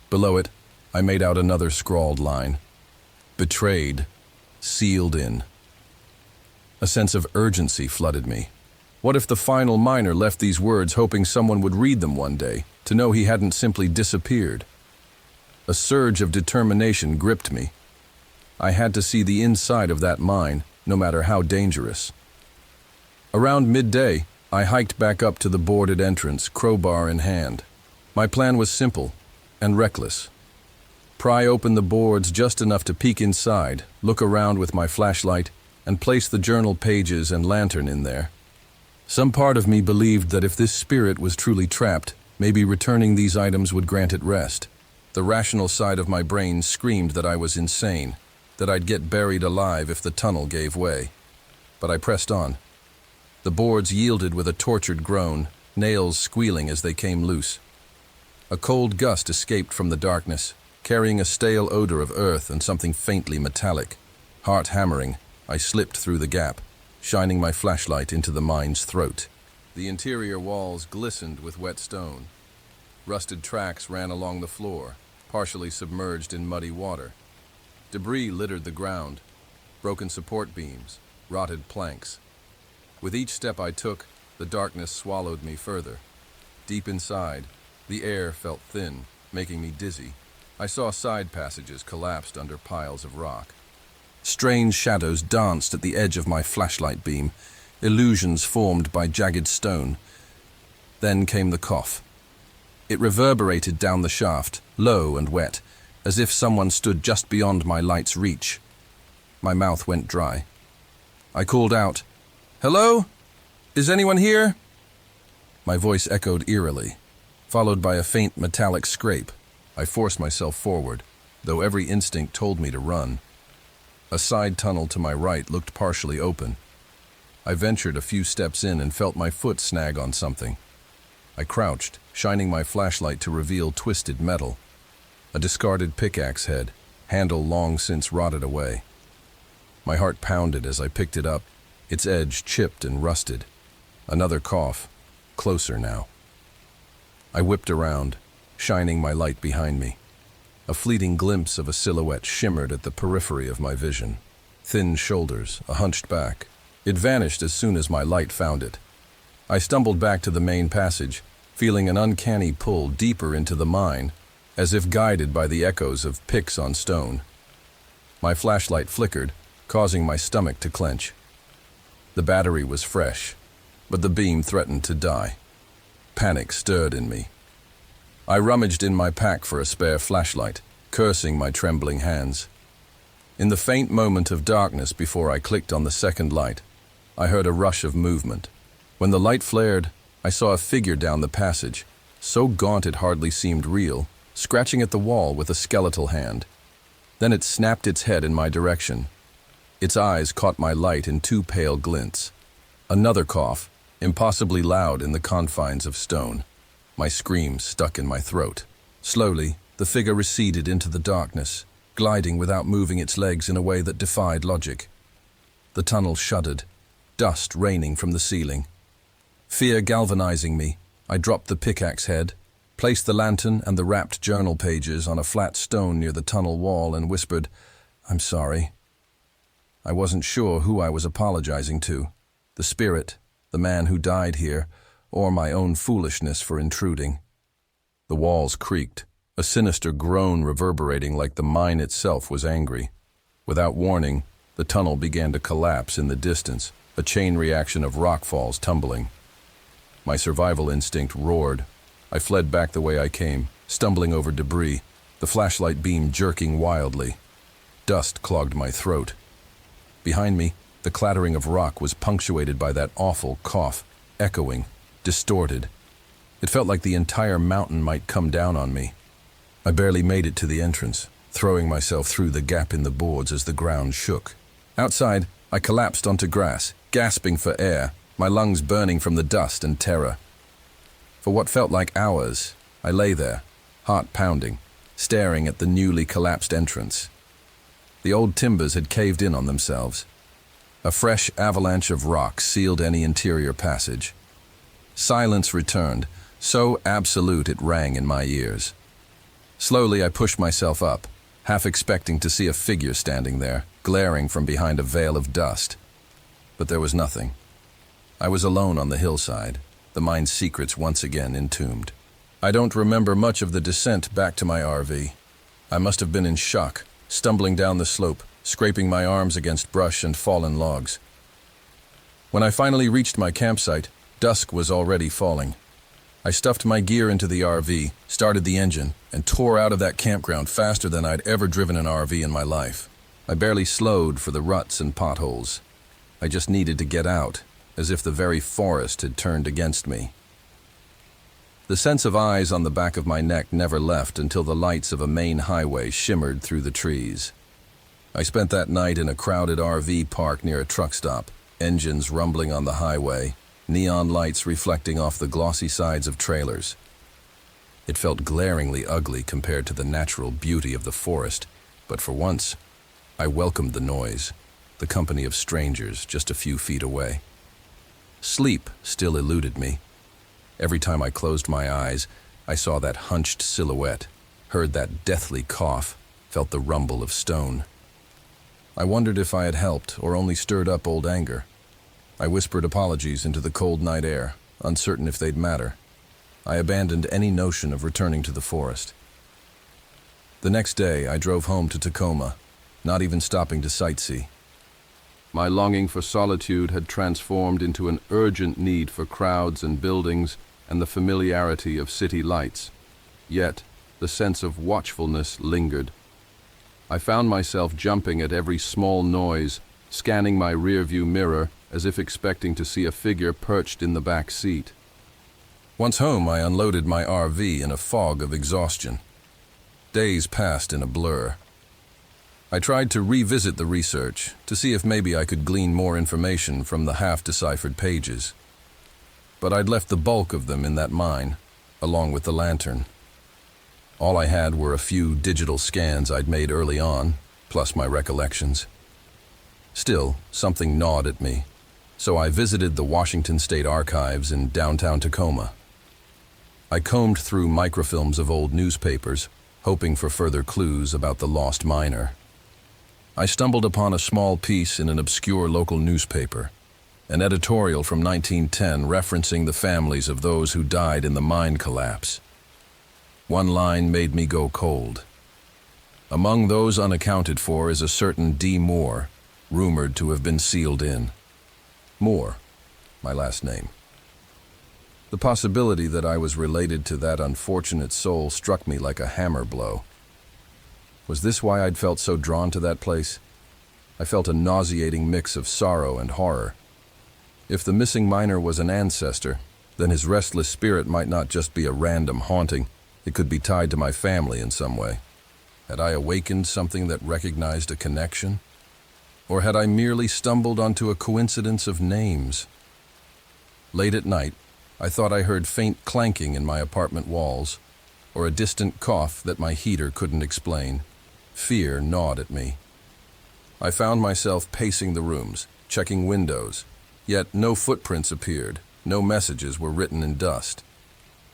Below it, I made out another scrawled line, "Betrayed, sealed in." A sense of urgency flooded me. What if the final miner left these words hoping someone would read them one day, to know he hadn't simply disappeared? A surge of determination gripped me. I had to see the inside of that mine, no matter how dangerous. Around midday, I hiked back up to the boarded entrance, crowbar in hand. My plan was simple and reckless. Pry open the boards just enough to peek inside, look around with my flashlight, and place the journal pages and lantern in there. Some part of me believed that if this spirit was truly trapped, maybe returning these items would grant it rest. The rational side of my brain screamed that I was insane, that I'd get buried alive if the tunnel gave way. But I pressed on. The boards yielded with a tortured groan, nails squealing as they came loose. A cold gust escaped from the darkness, carrying a stale odor of earth and something faintly metallic. Heart hammering, I slipped through the gap, shining my flashlight into the mine's throat. The interior walls glistened with wet stone. Rusted tracks ran along the floor, partially submerged in muddy water. Debris littered the ground, broken support beams, rotted planks. With each step I took, the darkness swallowed me further. Deep inside, the air felt thin, making me dizzy. I saw side passages collapsed under piles of rock. Strange shadows danced at the edge of my flashlight beam, illusions formed by jagged stone. Then came the cough. It reverberated down the shaft, low and wet, as if someone stood just beyond my light's reach. My mouth went dry. I called out, "Hello? Is anyone here?" My voice echoed eerily, followed by a faint metallic scrape. I forced myself forward, though every instinct told me to run. A side tunnel to my right looked partially open. I ventured a few steps in and felt my foot snag on something. I crouched, shining my flashlight to reveal twisted metal. A discarded pickaxe head, handle long since rotted away. My heart pounded as I picked it up, its edge chipped and rusted. Another cough, closer now. I whipped around, shining my light behind me. A fleeting glimpse of a silhouette shimmered at the periphery of my vision. Thin shoulders, a hunched back. It vanished as soon as my light found it. I stumbled back to the main passage, feeling an uncanny pull deeper into the mine, as if guided by the echoes of picks on stone. My flashlight flickered, causing my stomach to clench. The battery was fresh, but the beam threatened to die. Panic stirred in me. I rummaged in my pack for a spare flashlight, cursing my trembling hands. In the faint moment of darkness before I clicked on the second light, I heard a rush of movement. When the light flared, I saw a figure down the passage, so gaunt it hardly seemed real, scratching at the wall with a skeletal hand. Then it snapped its head in my direction. Its eyes caught my light in two pale glints. Another cough, impossibly loud in the confines of stone. My scream stuck in my throat. Slowly, the figure receded into the darkness, gliding without moving its legs in a way that defied logic. The tunnel shuddered, dust raining from the ceiling. Fear galvanizing me, I dropped the pickaxe head, placed the lantern and the wrapped journal pages on a flat stone near the tunnel wall and whispered, "I'm sorry." I wasn't sure who I was apologizing to, the spirit, the man who died here, or my own foolishness for intruding. The walls creaked, a sinister groan reverberating like the mine itself was angry. Without warning, the tunnel began to collapse in the distance, a chain reaction of rockfalls tumbling. My survival instinct roared. I fled back the way I came, stumbling over debris, the flashlight beam jerking wildly. Dust clogged my throat. Behind me, the clattering of rock was punctuated by that awful cough, echoing, distorted. It felt like the entire mountain might come down on me. I barely made it to the entrance, throwing myself through the gap in the boards as the ground shook. Outside, I collapsed onto grass, gasping for air, my lungs burning from the dust and terror. For what felt like hours, I lay there, heart pounding, staring at the newly collapsed entrance. The old timbers had caved in on themselves. A fresh avalanche of rock sealed any interior passage. Silence returned, so absolute it rang in my ears. Slowly I pushed myself up, half expecting to see a figure standing there, glaring from behind a veil of dust. But there was nothing. I was alone on the hillside, the mine's secrets once again entombed. I don't remember much of the descent back to my RV. I must have been in shock, stumbling down the slope, scraping my arms against brush and fallen logs. When I finally reached my campsite, dusk was already falling. I stuffed my gear into the RV, started the engine, and tore out of that campground faster than I'd ever driven an RV in my life. I barely slowed for the ruts and potholes. I just needed to get out, as if the very forest had turned against me. The sense of eyes on the back of my neck never left until the lights of a main highway shimmered through the trees. I spent that night in a crowded RV park near a truck stop, engines rumbling on the highway, neon lights reflecting off the glossy sides of trailers. It felt glaringly ugly compared to the natural beauty of the forest, but for once, I welcomed the noise, the company of strangers just a few feet away. Sleep still eluded me. Every time I closed my eyes, I saw that hunched silhouette, heard that deathly cough, felt the rumble of stone. I wondered if I had helped or only stirred up old anger. I whispered apologies into the cold night air, uncertain if they'd matter. I abandoned any notion of returning to the forest. The next day, I drove home to Tacoma, not even stopping to sightsee. My longing for solitude had transformed into an urgent need for crowds and buildings and the familiarity of city lights. Yet, the sense of watchfulness lingered. I found myself jumping at every small noise, scanning my rearview mirror as if expecting to see a figure perched in the back seat. Once home, I unloaded my RV in a fog of exhaustion. Days passed in a blur. I tried to revisit the research to see if maybe I could glean more information from the half-deciphered pages. But I'd left the bulk of them in that mine, along with the lantern. All I had were a few digital scans I'd made early on, plus my recollections. Still, something gnawed at me, so I visited the Washington State Archives in downtown Tacoma. I combed through microfilms of old newspapers, hoping for further clues about the lost miner. I stumbled upon a small piece in an obscure local newspaper, an editorial from 1910 referencing the families of those who died in the mine collapse. One line made me go cold. Among those unaccounted for is a certain D. Moore, rumored to have been sealed in. Moore, my last name. The possibility that I was related to that unfortunate soul struck me like a hammer blow. Was this why I'd felt so drawn to that place? I felt a nauseating mix of sorrow and horror. If the missing miner was an ancestor, then his restless spirit might not just be a random haunting, it could be tied to my family in some way. Had I awakened something that recognized a connection? Or had I merely stumbled onto a coincidence of names? Late at night, I thought I heard faint clanking in my apartment walls, or a distant cough that my heater couldn't explain. Fear gnawed at me. I found myself pacing the rooms, checking windows, yet no footprints appeared, no messages were written in dust.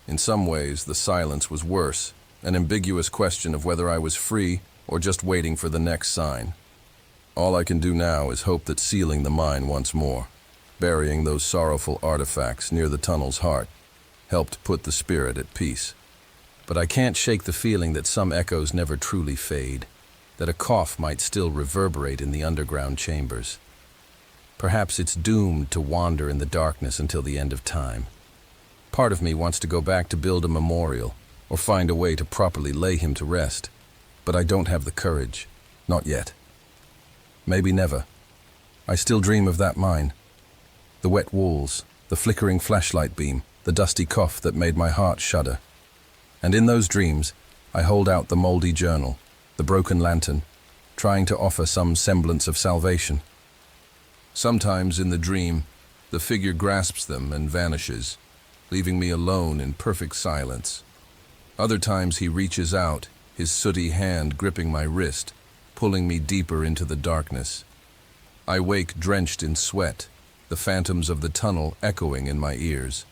In some ways, the silence was worse, an ambiguous question of whether I was free or just waiting for the next sign. All I can do now is hope that sealing the mine once more, burying those sorrowful artifacts near the tunnel's heart, helped put the spirit at peace. But I can't shake the feeling that some echoes never truly fade, that a cough might still reverberate in the underground chambers. Perhaps it's doomed to wander in the darkness until the end of time. Part of me wants to go back to build a memorial, or find a way to properly lay him to rest, but I don't have the courage, not yet. Maybe never. I still dream of that mine. The wet walls, the flickering flashlight beam, the dusty cough that made my heart shudder. And in those dreams, I hold out the moldy journal, the broken lantern, trying to offer some semblance of salvation. Sometimes in the dream, the figure grasps them and vanishes, leaving me alone in perfect silence. Other times he reaches out, his sooty hand gripping my wrist, pulling me deeper into the darkness. I wake drenched in sweat, the phantoms of the tunnel echoing in my ears.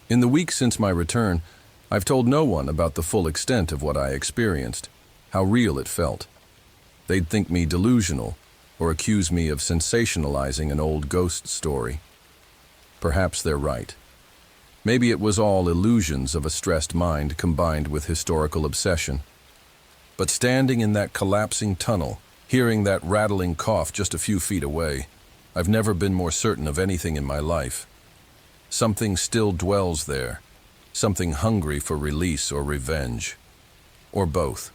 In the week since my return, I've told no one about the full extent of what I experienced, how real it felt. They'd think me delusional, or accuse me of sensationalizing an old ghost story. Perhaps they're right. Maybe it was all illusions of a stressed mind combined with historical obsession. But standing in that collapsing tunnel, hearing that rattling cough just a few feet away, I've never been more certain of anything in my life. Something still dwells there, something hungry for release or revenge, or both.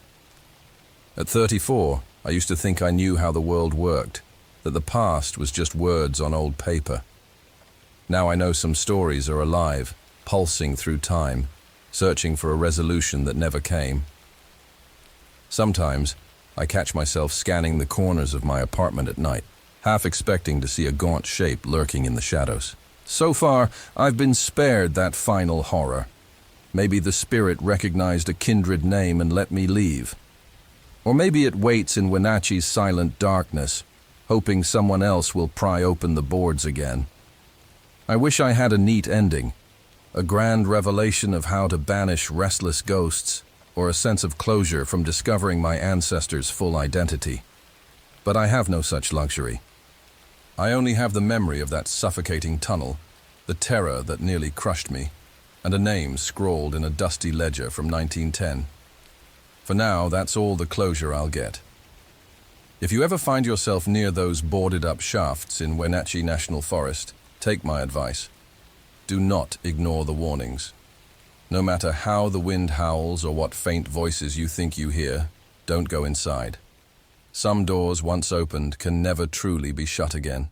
At 34, I used to think I knew how the world worked, that the past was just words on old paper. Now I know some stories are alive, pulsing through time, searching for a resolution that never came. Sometimes, I catch myself scanning the corners of my apartment at night, half expecting to see a gaunt shape lurking in the shadows. So far, I've been spared that final horror. Maybe the spirit recognized a kindred name and let me leave. Or maybe it waits in Wenatchee's silent darkness, hoping someone else will pry open the boards again. I wish I had a neat ending, a grand revelation of how to banish restless ghosts, or a sense of closure from discovering my ancestors' full identity. But I have no such luxury. I only have the memory of that suffocating tunnel, the terror that nearly crushed me, and a name scrawled in a dusty ledger from 1910. For now, that's all the closure I'll get. If you ever find yourself near those boarded-up shafts in Wenatchee National Forest, take my advice. Do not ignore the warnings. No matter how the wind howls or what faint voices you think you hear, don't go inside. Some doors once opened can never truly be shut again.